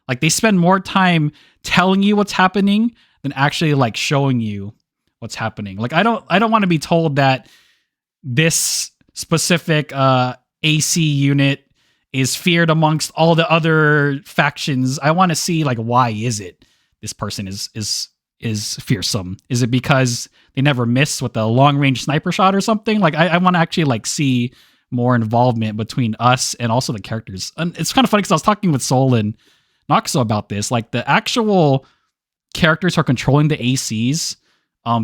[SPEAKER 1] like they spend more time telling you what's happening than actually like showing you what's happening. Like I don't want to be told that this specific AC unit is feared amongst all the other factions. I want to see like why is it this person is fearsome? Is it because they never miss with a long range sniper shot or something? Like I want to actually like see more involvement between us and also the characters. And it's kind of funny because I was talking with Soul and Noxo about this. Like the actual characters who are controlling the ACs,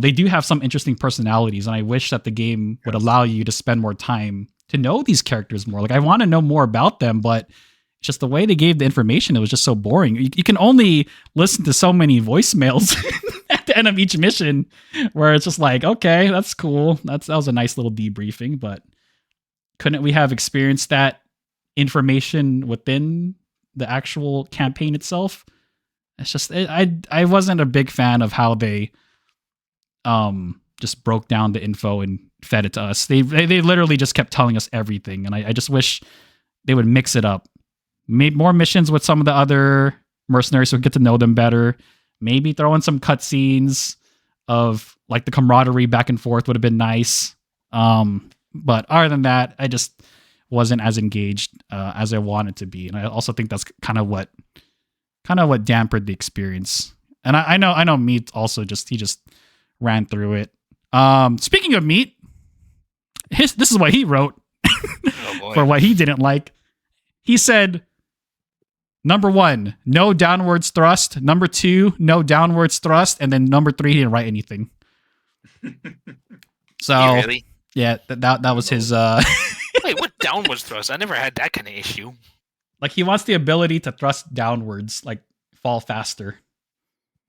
[SPEAKER 1] they do have some interesting personalities, and I wish that the game would allow you to spend more time to know these characters more. Like I want to know more about them, but just the way they gave the information, it was just so boring. You can only listen to so many voicemails at the end of each mission where it's just like, okay, that's cool. That was a nice little debriefing, but couldn't we have experienced that information within the actual campaign itself? It's just I wasn't a big fan of how they just broke down the info and fed it to us. They literally just kept telling us everything, and I just wish they would mix it up. Made more missions with some of the other mercenaries so we get to know them better. Maybe throw in some cutscenes of like the camaraderie back and forth would have been nice. But other than that, I just wasn't as engaged as I wanted to be, and I also think that's kind of what dampened the experience. And I know Meat also he just ran through it. Speaking of Meat, this is what he wrote for what he didn't like. He said, number 1, no downwards thrust. Number 2, no downwards thrust. And then number 3, he didn't write anything. So
[SPEAKER 3] really?
[SPEAKER 1] Yeah, that was his.
[SPEAKER 3] Wait, what downwards thrust? I never had that kind of issue.
[SPEAKER 1] Like he wants the ability to thrust downwards, like fall faster.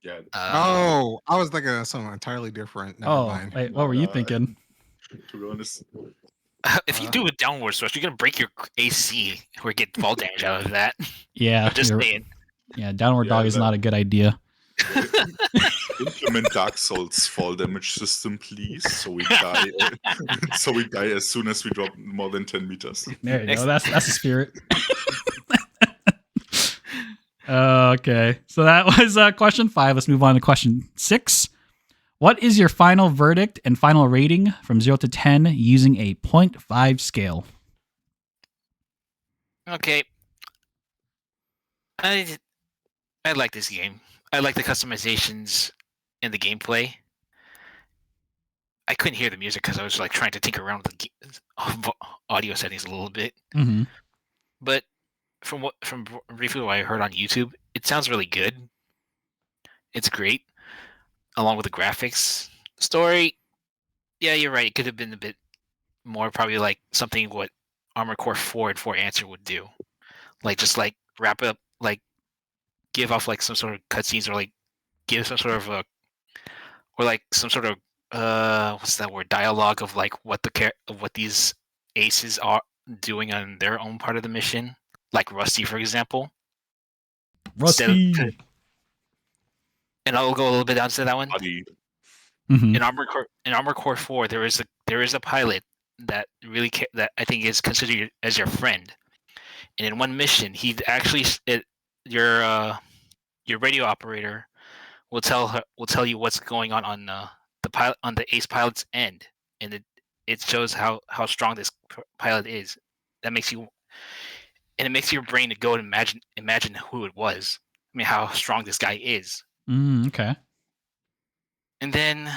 [SPEAKER 2] Yeah.
[SPEAKER 4] I was thinking of something entirely different. Never mind.
[SPEAKER 1] Wait, what were you thinking?
[SPEAKER 2] To be honest,
[SPEAKER 3] If you do a downward thrust, you're gonna break your AC or get fall damage out of that.
[SPEAKER 1] Yeah,
[SPEAKER 3] I'm just saying.
[SPEAKER 1] Yeah, downward dog is not a good idea.
[SPEAKER 2] implement Dark Souls fall damage system, please. So we die. So we die as soon as we drop more than 10 meters.
[SPEAKER 1] There you go. That's the spirit. Okay, so that was question 5. Let's move on to question 6. What is your final verdict and final rating from 0 to 10 using a 0.5 scale?
[SPEAKER 3] Okay, I like this game. I like the customizations and the gameplay. I couldn't hear the music because I was like trying to tinker around with the audio settings a little bit.
[SPEAKER 1] Mm-hmm.
[SPEAKER 3] But from briefly what I heard on YouTube, it sounds really good. It's great, along with the graphics. Story, yeah, you're right. It could have been a bit more, probably like something what Armored Core 4 and 4 Answer would do, like just like wrap up, like give off like some sort of cutscenes, or like give some sort of a, or like some sort of what's that word, dialogue of like what what these aces are doing on their own part of the mission, like Rusty, for example.
[SPEAKER 1] Rusty.
[SPEAKER 3] And I'll go a little bit down to that one.
[SPEAKER 2] Buddy.
[SPEAKER 1] Mm-hmm.
[SPEAKER 3] In Armored Core 4, there is a pilot that really that I think is considered as your friend. And in one mission, he actually your radio operator will tell you what's going on the ace pilot's end, and it shows how strong this pilot is. That makes you, and it makes your brain to go and imagine who it was. I mean, how strong this guy is.
[SPEAKER 1] Okay.
[SPEAKER 3] And then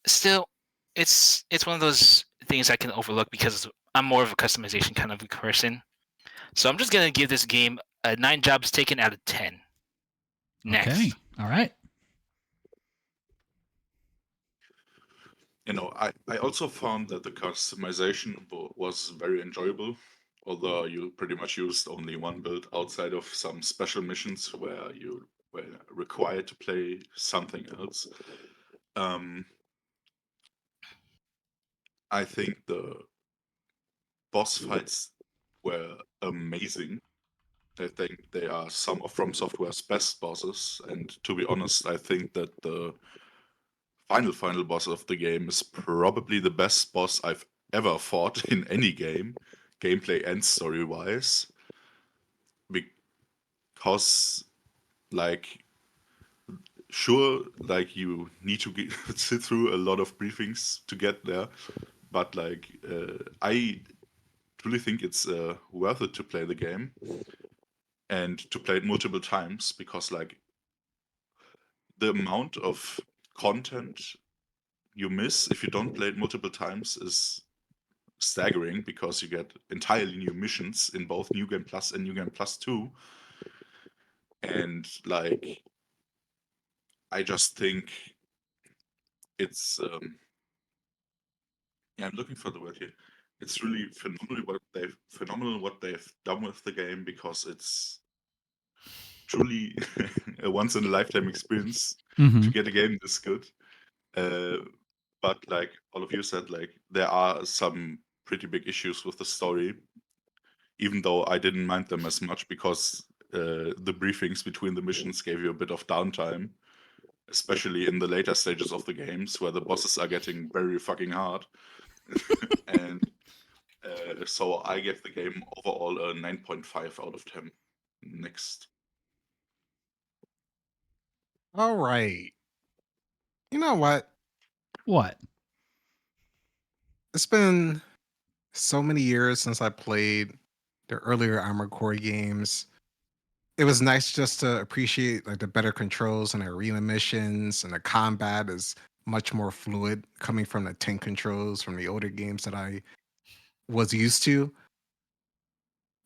[SPEAKER 3] still, it's one of those things I can overlook because I'm more of a customization kind of a person. So I'm just gonna give this game a 9 jobs taken out of 10. Next.
[SPEAKER 1] Okay. All right.
[SPEAKER 2] You know, I also found that the customization was very enjoyable, although you pretty much used only one build outside of some special missions where you were required to play something else. I think the boss fights were amazing. I think they are some of From Software's best bosses, and to be honest, I think that the final boss of the game is probably the best boss I've ever fought in any game, gameplay and story wise. Because, like, sure, like you need to sit through a lot of briefings to get there, but like I truly think it's worth it to play the game and to play it multiple times, because like the amount of content you miss if you don't play it multiple times is staggering, because you get entirely new missions in both New Game Plus and New Game Plus 2. And like, I just think it's yeah, I'm looking for the word here. It's really phenomenal what they've done with the game, because it's truly a once in a lifetime experience
[SPEAKER 1] Mm-hmm.
[SPEAKER 2] to get a game this good. But like all of you said, like there are some pretty big issues with the story, even though I didn't mind them as much, because the briefings between the missions gave you a bit of downtime, especially in the later stages of the games where the bosses are getting very fucking hard. And so I gave the game overall a 9.5 out of 10. Next.
[SPEAKER 4] All right. You know what?
[SPEAKER 1] What?
[SPEAKER 4] It's been so many years since I played the earlier Armored Core games. It was nice just to appreciate like the better controls and arena missions, and the combat is much more fluid coming from the tank controls from the older games that I was used to.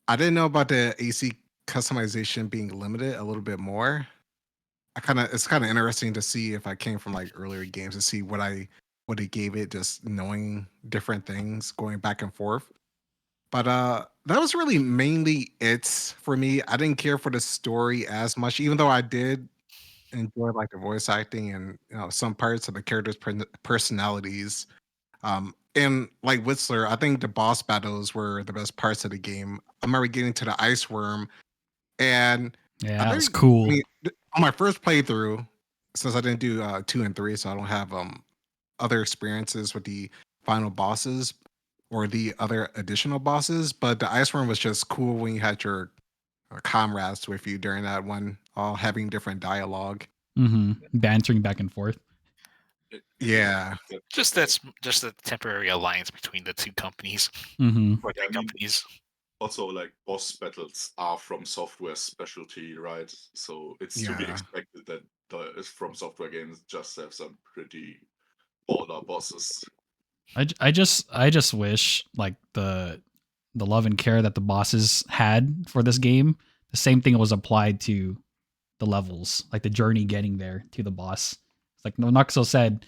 [SPEAKER 4] I didn't know about the AC customization being limited a little bit more. It's kind of interesting to see if I came from like earlier games to see what it gave it, just knowing different things going back and forth. But that was really mainly it for me. I didn't care for the story as much, even though I did enjoy like the voice acting and some parts of the characters' personalities. And like Whistler, I think the boss battles were the best parts of the game. I remember getting to the ice worm, and
[SPEAKER 1] Yeah, that was
[SPEAKER 4] I
[SPEAKER 1] cool.
[SPEAKER 4] mean, on my first playthrough, since I didn't do 2 and 3, so I don't have other experiences with the final bosses or the other additional bosses. But the ice worm was just cool when you had your comrades with you during that one, all having different dialogue.
[SPEAKER 1] Mm-hmm. Bantering back and forth.
[SPEAKER 4] Yeah.
[SPEAKER 3] Just that's just a temporary alliance between the two companies
[SPEAKER 1] Mm-hmm.
[SPEAKER 3] or three companies.
[SPEAKER 2] also like boss battles are From Software specialty, right? So it's to be
[SPEAKER 4] Yeah.
[SPEAKER 2] expected that the From Software games just have some pretty baller bosses.
[SPEAKER 1] I just wish like the love and care that the bosses had for this game, the same thing was applied to the levels, like the journey getting there to the boss. It's like Noxo said,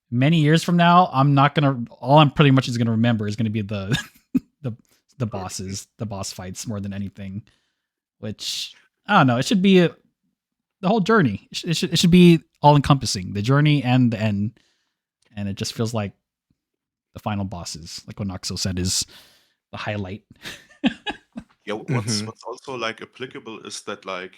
[SPEAKER 1] many years from now, all I'm pretty much is gonna remember is gonna be the the bosses, the boss fights more than anything. Which I don't know. It should be the whole journey. It should be all encompassing, the journey and the end. And it just feels like the final bosses, like what Noxo said, is the highlight.
[SPEAKER 2] Yeah, what's also like applicable is that like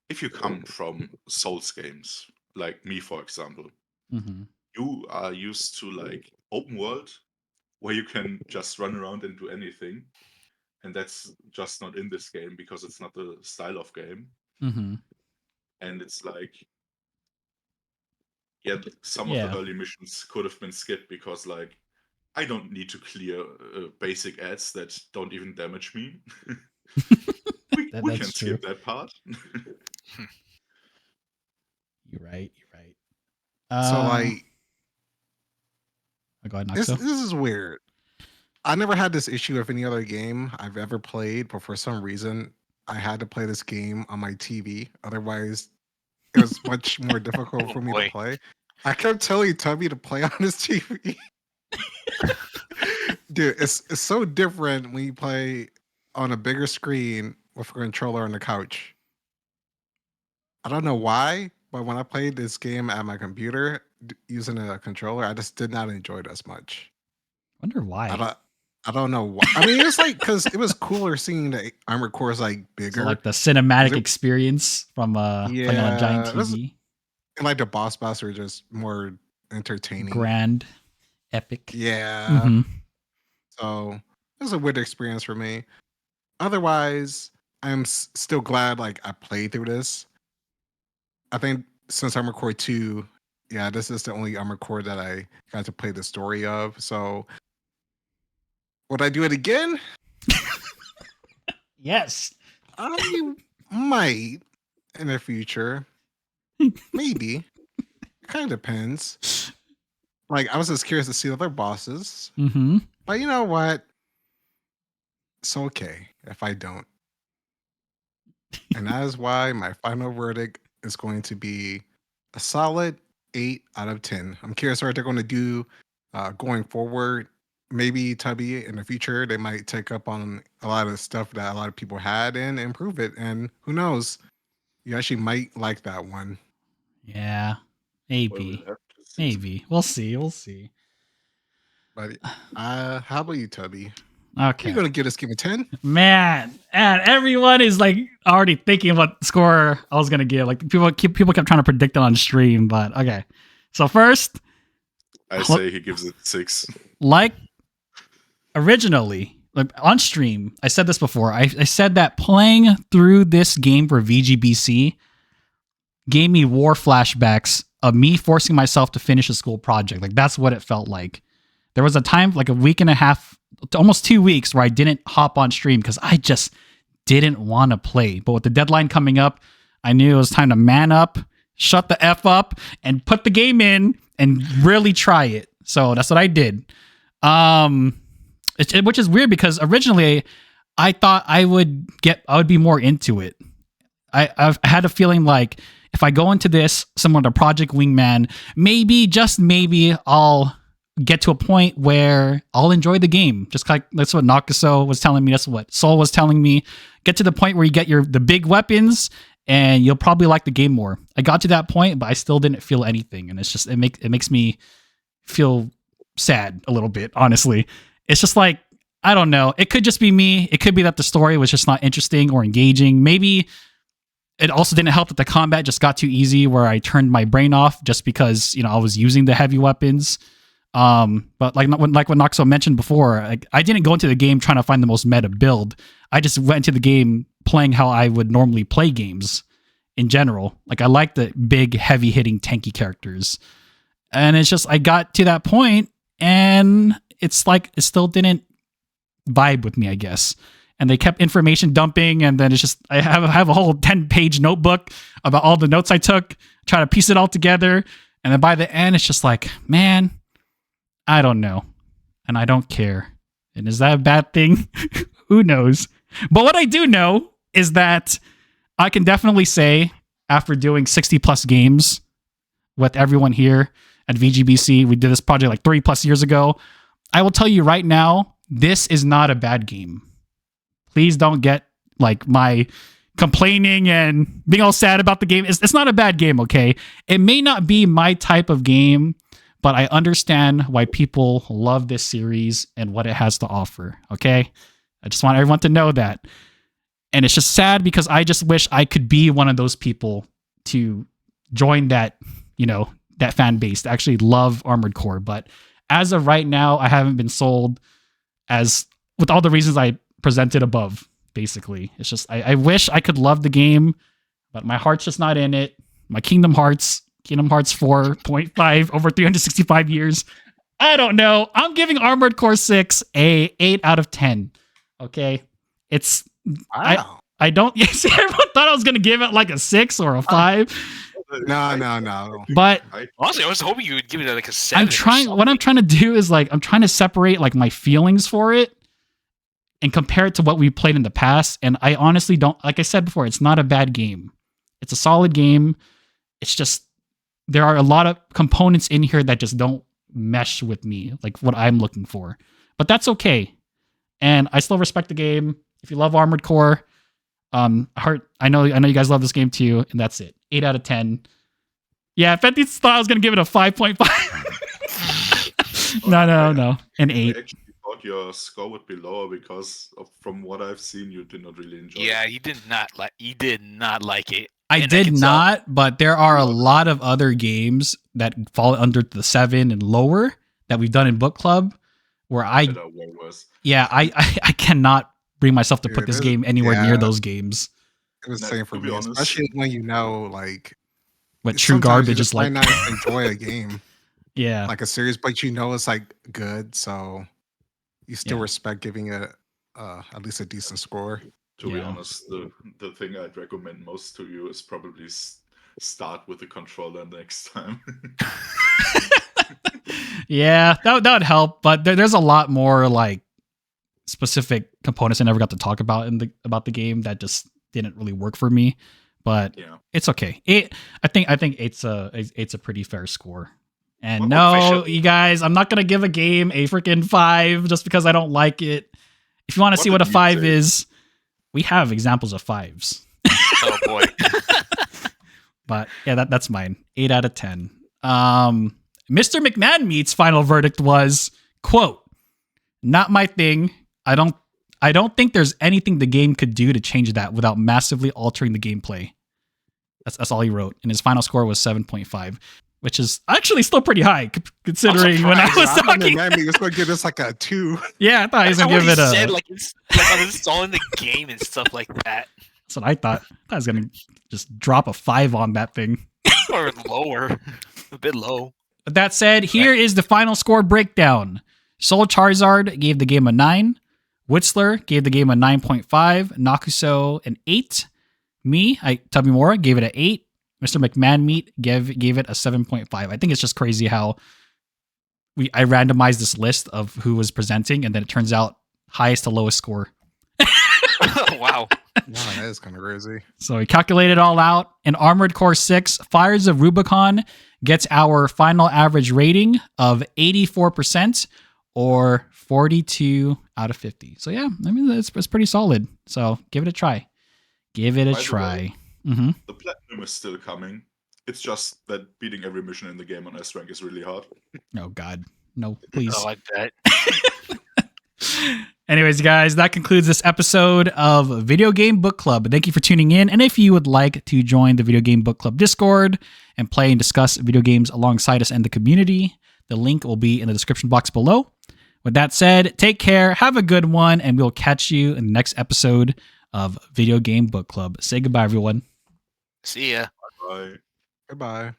[SPEAKER 2] if you come from Souls games, like me for example,
[SPEAKER 1] Mm-hmm.
[SPEAKER 2] you are used to like open world where you can just run around and do anything. And that's just not in this game because it's not the style of game.
[SPEAKER 1] Mm-hmm.
[SPEAKER 2] And it's like, yeah, some of
[SPEAKER 1] Yeah.
[SPEAKER 2] the early missions could have been skipped because like I don't need to clear basic ads that don't even damage me. we
[SPEAKER 1] That's
[SPEAKER 2] can
[SPEAKER 1] true.
[SPEAKER 2] skip that part.
[SPEAKER 1] You're right. You're right.
[SPEAKER 4] So like,
[SPEAKER 1] go ahead,
[SPEAKER 4] this
[SPEAKER 1] Noxo.
[SPEAKER 4] is weird. I never had this issue with any other game I've ever played, but for some reason I had to play this game on my TV. Otherwise, it was much more difficult for me to
[SPEAKER 3] boy.
[SPEAKER 4] play. I kept telling Tubby to play on his TV. Dude, it's so different when you play on a bigger screen with a controller on the couch. I don't know why, but when I played this game at my computer using a controller, I just did not enjoy it as much.
[SPEAKER 1] Wonder why.
[SPEAKER 4] I don't know why. I mean, it's like because it was cooler seeing the Armored Cores like bigger.
[SPEAKER 1] So like the cinematic experience from playing on a giant
[SPEAKER 4] Yeah, it was-
[SPEAKER 1] TV.
[SPEAKER 4] and like the boss battles are just more entertaining.
[SPEAKER 1] Grand, epic.
[SPEAKER 4] Yeah.
[SPEAKER 1] Mhm.
[SPEAKER 4] So it was a weird experience for me. Otherwise, I'm still glad like I played through this. I think since Armored Core 2, yeah, this is the only Armored Core that I got to play the story of. So would I do it again?
[SPEAKER 1] Yes.
[SPEAKER 4] I might in the future. Maybe. Kind of depends. Like, I was just curious to see other bosses.
[SPEAKER 1] Mm-hmm.
[SPEAKER 4] But you know what? It's okay if I don't. And that is why my final verdict is going to be a solid 8 out of 10. I'm curious what they're going to do going forward. Maybe Tubby in the future, they might take up on a lot of stuff that a lot of people had and improve it. And who knows? You actually might like that one.
[SPEAKER 1] Yeah.
[SPEAKER 2] Well,
[SPEAKER 1] Maybe.
[SPEAKER 2] we'll have to see.
[SPEAKER 1] Maybe. We'll see. We'll see.
[SPEAKER 4] But how about you, Tubby?
[SPEAKER 1] Okay.
[SPEAKER 4] You're going to give this game a 10?
[SPEAKER 1] Man, and everyone is like already thinking what score I was gonna give. Like people kept trying to predict it on stream, but okay. So first,
[SPEAKER 2] I say he gives it 6.
[SPEAKER 1] like originally, like on stream, I said this before. I said that playing through this game for VGBC gave me war flashbacks of me forcing myself to finish a school project. Like that's what it felt like. There was a time, like a week and a half, almost 2 weeks, where I didn't hop on stream because I just didn't want to play. But with the deadline coming up, I knew it was time to man up, shut the F up, and put the game in and really try it. So that's what I did. Which is weird because originally I thought I would be more into it. I've had a feeling like if I go into this similar to Project Wingman, maybe, just maybe, I'll get to a point where I'll enjoy the game. Just like that's what Nakaso was telling me. That's what Soul was telling me. Get to the point where you get the big weapons and you'll probably like the game more. I got to that point, but I still didn't feel anything. And it's just, it makes me feel sad a little bit, honestly. It's just like, I don't know. It could just be me. It could be that the story was just not interesting or engaging. Maybe it also didn't help that the combat just got too easy where I turned my brain off just because, I was using the heavy weapons. But like what Noxo mentioned before, like I didn't go into the game trying to find the most meta build. I just went into the game playing how I would normally play games in general. Like I like the big, heavy hitting, tanky characters. And it's just, I got to that point and it's like, it still didn't vibe with me, I guess. and they kept information dumping, and then it's just I have a whole 10-page notebook about all the notes I took, try to piece it all together, and then by the end it's just like, man, I don't know, and I don't care. And is that a bad thing? Who knows? But what I do know is that I can definitely say, after doing 60 plus games with everyone here at VGBC, we did this project like 3+ years ago. I will tell you right now, this is not a bad game. Please don't get like my complaining and being all sad about the game. It's not a bad game, okay? It may not be my type of game, but I understand why people love this series and what it has to offer, okay? I just want everyone to know that. And it's just sad because I just wish I could be one of those people to join that, that fan base to actually love Armored Core. But as of right now, I haven't been sold with all the reasons I presented above, basically. It's just, I wish I could love the game, but my heart's just not in it. My Kingdom Hearts 4.5 over 365 years. I don't know. I'm giving Armored Core 6 a 8 out of 10. Okay. It's,
[SPEAKER 4] Wow.
[SPEAKER 1] I don't, yes, everyone thought I was going to give it like a 6 or a 5.
[SPEAKER 4] No.
[SPEAKER 1] But
[SPEAKER 3] honestly, I was hoping you would give it like a 7.
[SPEAKER 1] What I'm trying to do is like, I'm trying to separate like my feelings for it and compare it to what we played in the past. And I honestly don't, like I said before, it's not a bad game. It's a solid game. It's just, there are a lot of components in here that just don't mesh with me, like what I'm looking for. But that's okay. And I still respect the game. If you love Armored Core, I know you guys love this game too, and that's it. 8 out of 10. Yeah, Fenty thought I was gonna give it a 5.5. No. An 8.
[SPEAKER 2] I actually thought your score would be lower because from what I've seen, you did not really enjoy it.
[SPEAKER 3] Yeah, you did not like it.
[SPEAKER 1] I did not, but there are a lot of other games that fall under the 7 and lower that we've done in book club where
[SPEAKER 2] That are way worse.
[SPEAKER 1] I cannot bring myself to put this game anywhere near those games.
[SPEAKER 4] It was the same for
[SPEAKER 2] to be
[SPEAKER 4] me,
[SPEAKER 2] honest.
[SPEAKER 4] especially when like
[SPEAKER 1] What true garbage is like.
[SPEAKER 4] Might not enjoy a game,
[SPEAKER 1] Yeah.
[SPEAKER 4] like a series, but it's like good, so you still respect giving it at least a decent score.
[SPEAKER 2] To be honest, the thing I'd recommend most to you is probably start with the controller next time.
[SPEAKER 1] Yeah, that would help, but there's a lot more like specific components I never got to talk about about the game that just didn't really work for me. But it's okay. I think it's a pretty fair score. And you guys, I'm not gonna give a game a freaking 5 just because I don't like it. If you want to see what a 5 is, we have examples of 5s.
[SPEAKER 3] Oh boy.
[SPEAKER 1] But yeah, that's mine. 8 out of 10. Mr. McMahon-Meat's final verdict was, quote, "Not my thing. I don't think there's anything the game could do to change that without massively altering the gameplay." That's all he wrote. And his final score was 7.5, which is actually still pretty high considering when I was talking.
[SPEAKER 4] He was going to give us like a 2.
[SPEAKER 1] Yeah, I thought he was going to give it a...
[SPEAKER 3] Said, like I'm installing the game and stuff like that.
[SPEAKER 1] That's what I thought. I was going to just drop a 5 on that thing.
[SPEAKER 3] Or lower. A bit low.
[SPEAKER 1] But that said, here is the final score breakdown. Soul Charizard gave the game a 9. Whistler gave the game a 9.5. Nakuso an 8. Me, Tabimura, gave it an 8. Mr. McMahon-Meat gave it a 7.5. I think it's just crazy how I randomized this list of who was presenting, and then it turns out highest to lowest score.
[SPEAKER 3] Wow.
[SPEAKER 4] Wow, that is kind of crazy.
[SPEAKER 1] So we calculated it all out. In Armored Core 6, Fires of Rubicon gets our final average rating of 84% or 42 out of 50. So yeah, I mean, it's pretty solid. So give it a try. Give it a try.
[SPEAKER 2] The platinum is still coming. It's just that beating every mission in the game on S rank is really hard.
[SPEAKER 1] Oh God, no, please.
[SPEAKER 3] I like that.
[SPEAKER 1] Anyways, guys, that concludes this episode of Video Game Book Club. Thank you for tuning in. And if you would like to join the Video Game Book Club Discord and play and discuss video games alongside us and the community, the link will be in the description box below. With that said, take care, have a good one, and we'll catch you in the next episode of Video Game Book Club. Say goodbye, everyone.
[SPEAKER 3] See ya.
[SPEAKER 2] Bye.
[SPEAKER 4] Goodbye.